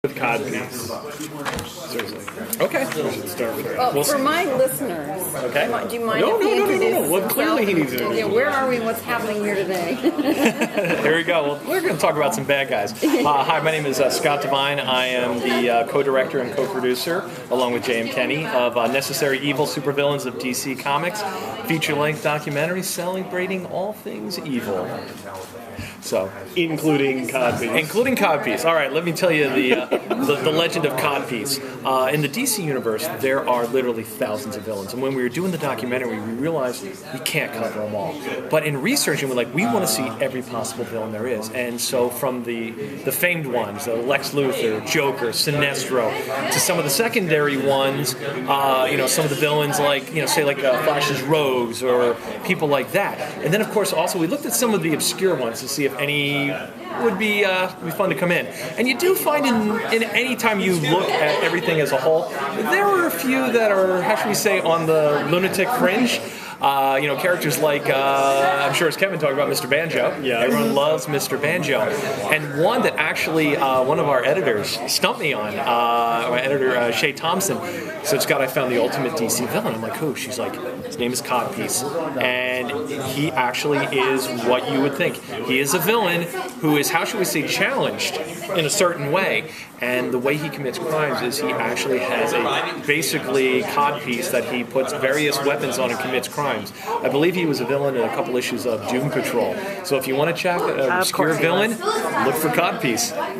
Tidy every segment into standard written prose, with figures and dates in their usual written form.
with codpiece. Seriously. Okay. We should start with that. Well, for my listeners, Okay. do you mind No. if he introduces Well, clearly he needs to himself? introduce Yeah, where are we and what's happening here today? Here we go. Well, we're going to talk about some bad guys. Hi, my name is Scott Devine. I am the co-director and co-producer, along with J.M. Kenny, of Necessary Evil Supervillains of DC Comics, feature-length documentary celebrating all things evil. So, Including codpiece. including Codpiece. All right, let me tell you the legend of Codpiece. In the DC universe, there are literally thousands of villains, and when we were doing the documentary, we realized we can't cover them all. But in researching, we want to see every possible villain there is, and so from the famed ones, Lex Luthor, Joker, Sinestro, to some of the secondary ones, some of the villains like Flash's Rogues or people like that. And then, of course, also we looked at some of the obscure ones to see if any would be fun to come in. And you do find in any time you look at everything as a whole, there are a few that are, how should we say, on the lunatic fringe. Characters like, I'm sure as Kevin talked about, Mr. Banjo. Yeah. Everyone loves Mr. Banjo. And one that actually one of our editors stumped me on, my editor, Shay Thompson, said, Scott, I found the ultimate DC villain. I'm like, who? She's like, his name is Codpiece. And he actually is what you would think. He is a villain who is, how should we say, challenged in a certain way. And the way he commits crimes is he actually has a basically codpiece that he puts various weapons on and commits crimes. I believe he was a villain in a couple issues of Doom Patrol. So if you want to check an obscure villain, look for Codpiece. I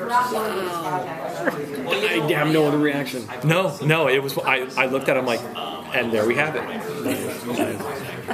have no other reaction. No, it was. I looked at him like, and there we have it.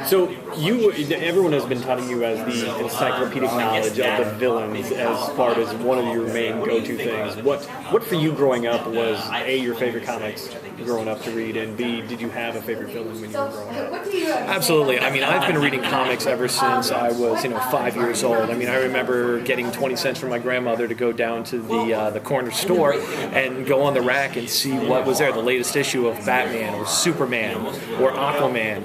So everyone has been touting you as the encyclopedic knowledge of the villains as part as one of your main go-to things. What for you growing up was A, your favorite comics growing up to read, and B, did you have a favorite villain when you were growing up? Absolutely. I mean, I've been reading comics ever since I was 5 years old. I mean, I remember getting 20 cents from my grandmother to go down to the corner store and go on the rack and see what was there, the latest issue of Batman or Superman or Aquaman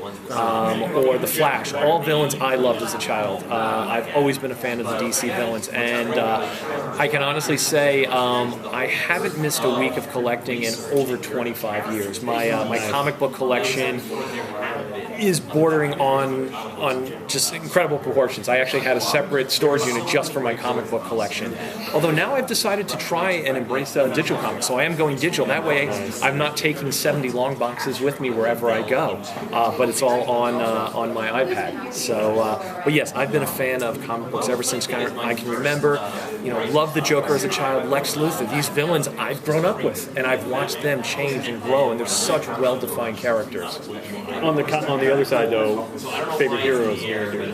or The Flash. All villains I loved as a child. I've always been a fan of the DC villains, and I can honestly say I haven't missed a week of collecting in over 25 years. My comic book collection is bordering on just incredible proportions. I actually had a separate storage unit just for my comic book collection. Although now I've decided to try and embrace digital comics, so I am going digital. That way I'm not taking 70 long boxes with me wherever I go, but it's all on my iPad. So, but yes, I've been a fan of comic books ever since I can remember. Loved the Joker as a child, Lex Luthor. These villains I've grown up with, and I've watched them change and grow, and they're such well-defined characters. On the other side, though, favorite heroes here.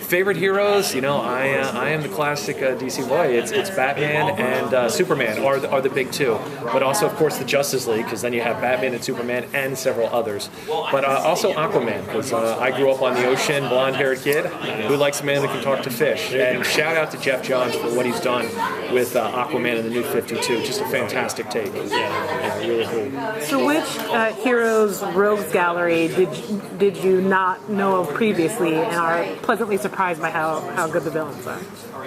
Favorite heroes, I am the classic DC boy. It's Batman and Superman are the big two, but also of course the Justice League, because then you have Batman and Superman and several others. But also Aquaman, because I grew up on the ocean, blonde-haired kid who likes a man that can talk to fish. And shout out to Jeff Johns for what he's done with Aquaman and the New 52. Just a fantastic take. Yeah, really cool. So which heroes rogues gallery did you not know of previously and are pleasantly surprised by how good the villains are?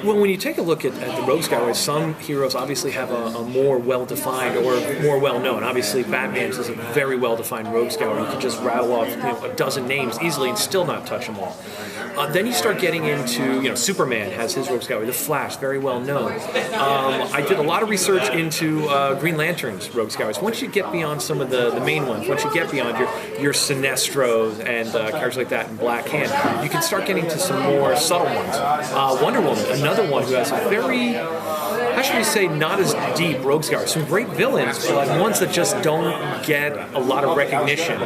Well, when you take a look at the rogues gallery, some heroes obviously have a more well-defined or more well-known. Obviously, Batman's is a very well-defined rogues gallery. You can just rattle off a dozen names easily and still not touch them all. Then you start getting into, Superman has his rogues gallery. The Flash, very well-known. I did a lot of research into Green Lantern's rogues galleries. Once you get beyond some of the main ones, once you get beyond your Sinestros and characters like that in Black Hand, you can start getting to some more subtle ones. Wonder Woman, another one who has a very, how should we say, not as deep rogues gallery. Some great villains, but ones that just don't get a lot of recognition.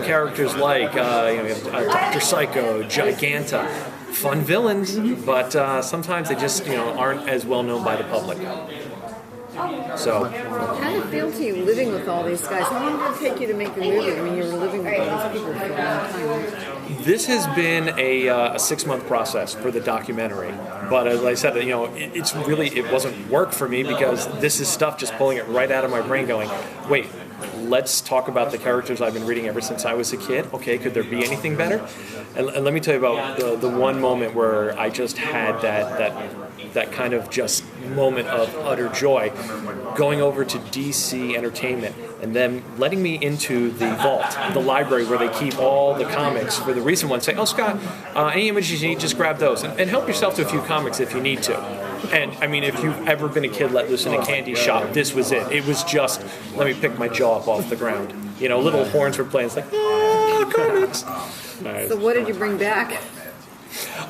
Characters like Dr. Psycho, Giganta. Fun villains, but sometimes they just aren't as well known by the public. So, How did it feel to you living with all these guys? How long did it take you to make the movie? I mean, you were living with all these people for a long time. This has been a 6-month process for the documentary, but as I said, it wasn't work for me because this is stuff just pulling it right out of my brain going, wait, let's talk about the characters I've been reading ever since I was a kid. Okay, could there be anything better? And let me tell you about the one moment where I just had that kind of just moment of utter joy, going over to DC Entertainment and then letting me into the vault, the library where they keep all the comics for the recent ones. Say, oh, Scott, any images you need, just grab those. And help yourself to a few comics if you need to. And, I mean, if you've ever been a kid let loose in a candy shop, this was it. It was just, let me pick my jaw up off the ground. You know, little horns were playing. It's like, comics. Nice. So what did you bring back?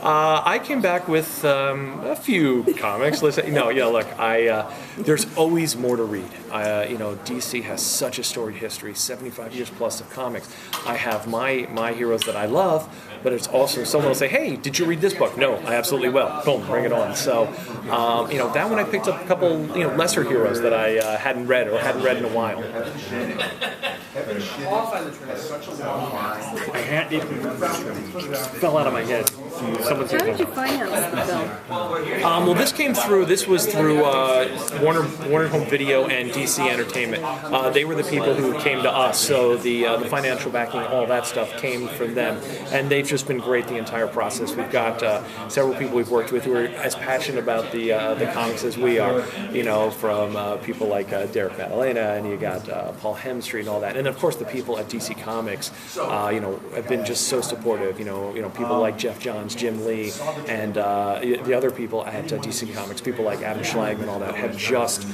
I came back with a few comics. Listen, look, there's always more to read. DC has such a storied history, 75 years plus of comics. I have my heroes that I love, but it's also someone will say, hey, did you read this book? No, I absolutely will. Boom, bring it on. So, that one I picked up a couple, lesser heroes that I hadn't read or hadn't read in a while. It fell out of my head. How did you finance the film? Well, this was through Warner Home Video and DC Entertainment. They were the people who came to us, so the financial backing, all that stuff came from them, and they've just been great the entire process. We've got several people we've worked with who are as passionate about the comics as we are, from people like Derek Madalena, and you got Paul Hemstreet and all that, and of course the people at DC Comics, have been just so supportive. People like Jeff Johns, Jim Lee, and the other people at DC Comics, people like Adam Schlag and all that, have just,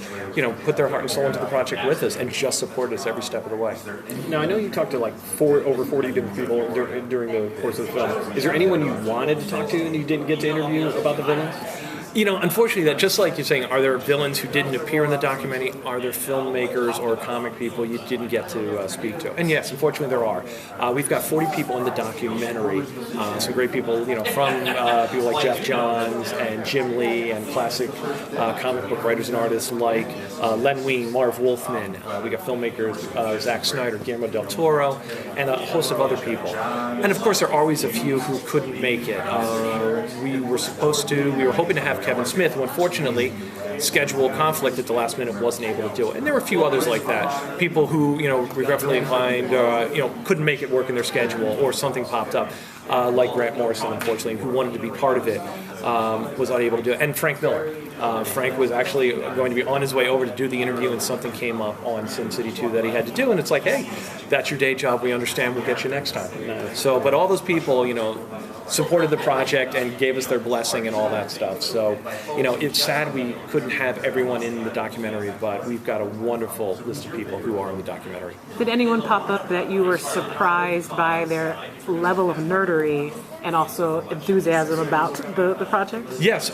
put their heart and soul into the project with us and just supported us every step of the way. Now, I know you talked to like over 40 different people during the course of the film. Is there anyone you wanted to talk to and you didn't get to interview about the villains? Unfortunately, that just like you're saying, are there villains who didn't appear in the documentary? Are there filmmakers or comic people you didn't get to speak to? And yes, unfortunately, there are. We've got 40 people in the documentary. Some great people, from people like Jeff Johns and Jim Lee and classic comic book writers and artists like Len Wein, Marv Wolfman. We got filmmakers Zack Snyder, Guillermo del Toro, and a host of other people. And of course, there are always a few who couldn't make it. We were hoping to have Kevin Smith, who unfortunately, schedule conflict at the last minute wasn't able to do it. And there were a few others like that. People who, regretfully inclined, couldn't make it work in their schedule or something popped up. Like Grant Morrison, unfortunately, who wanted to be part of it, was unable to do it. And Frank Miller. Frank was actually going to be on his way over to do the interview, and something came up on Sin City 2 that he had to do. And it's like, hey, that's your day job. We understand. We'll get you next time. So, but all those people, supported the project and gave us their blessing and all that stuff. So, it's sad we couldn't have everyone in the documentary, but we've got a wonderful list of people who are in the documentary. Did anyone pop up that you were surprised by their level of nerdery and also enthusiasm about the project? Yes.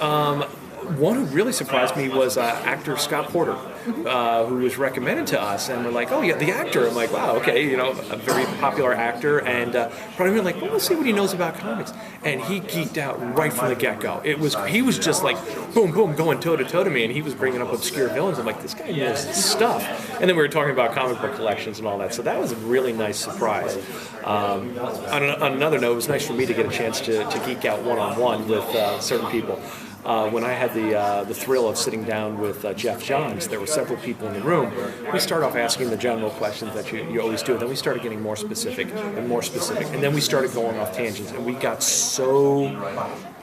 One who really surprised me was actor Scott Porter, who was recommended to us, and we're like, oh yeah, the actor. I'm like, wow, okay, a very popular actor, and probably like, well, let's see what he knows about comics. And he geeked out right from the get-go. He was just like, boom, boom, going toe-to-toe to me, and he was bringing up obscure villains. I'm like, this guy knows his stuff. And then we were talking about comic book collections and all that, so that was a really nice surprise. On another note, it was nice for me to get a chance to geek out one-on-one with certain people. When I had the thrill of sitting down with Jeff Johns, there were several people in the room. We started off asking the general questions that you always do, then we started getting more specific, and then we started going off tangents, and we got so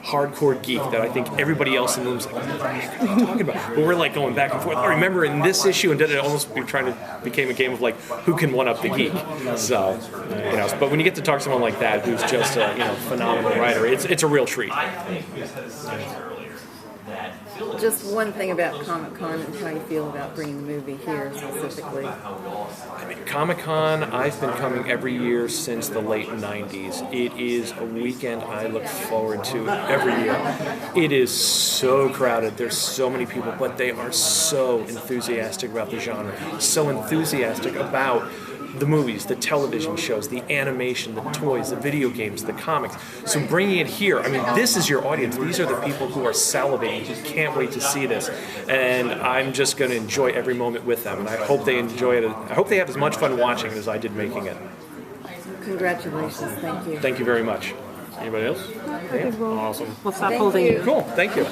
hardcore geek that I think everybody else in the room was like, what are you talking about? But we're like going back and forth. I remember in this issue, and then it almost became a game of like, who can one up the geek? So, but when you get to talk to someone like that, who's just a phenomenal writer, it's a real treat. Just one thing about Comic-Con and how you feel about bringing the movie here specifically. Comic-Con, I've been coming every year since the late 90s. It is a weekend I look forward to every year. It is so crowded. There's so many people, but they are so enthusiastic about the genre, so enthusiastic about the movies, the television shows, the animation, the toys, the video games, the comics. So bringing it here, this is your audience. These are the people who are salivating, who can't wait to see this. And I'm just going to enjoy every moment with them. And I hope they enjoy it. I hope they have as much fun watching it as I did making it. Congratulations. Thank you. Thank you very much. Anybody else? I think Awesome. We'll stop holding you. Cool. Thank you.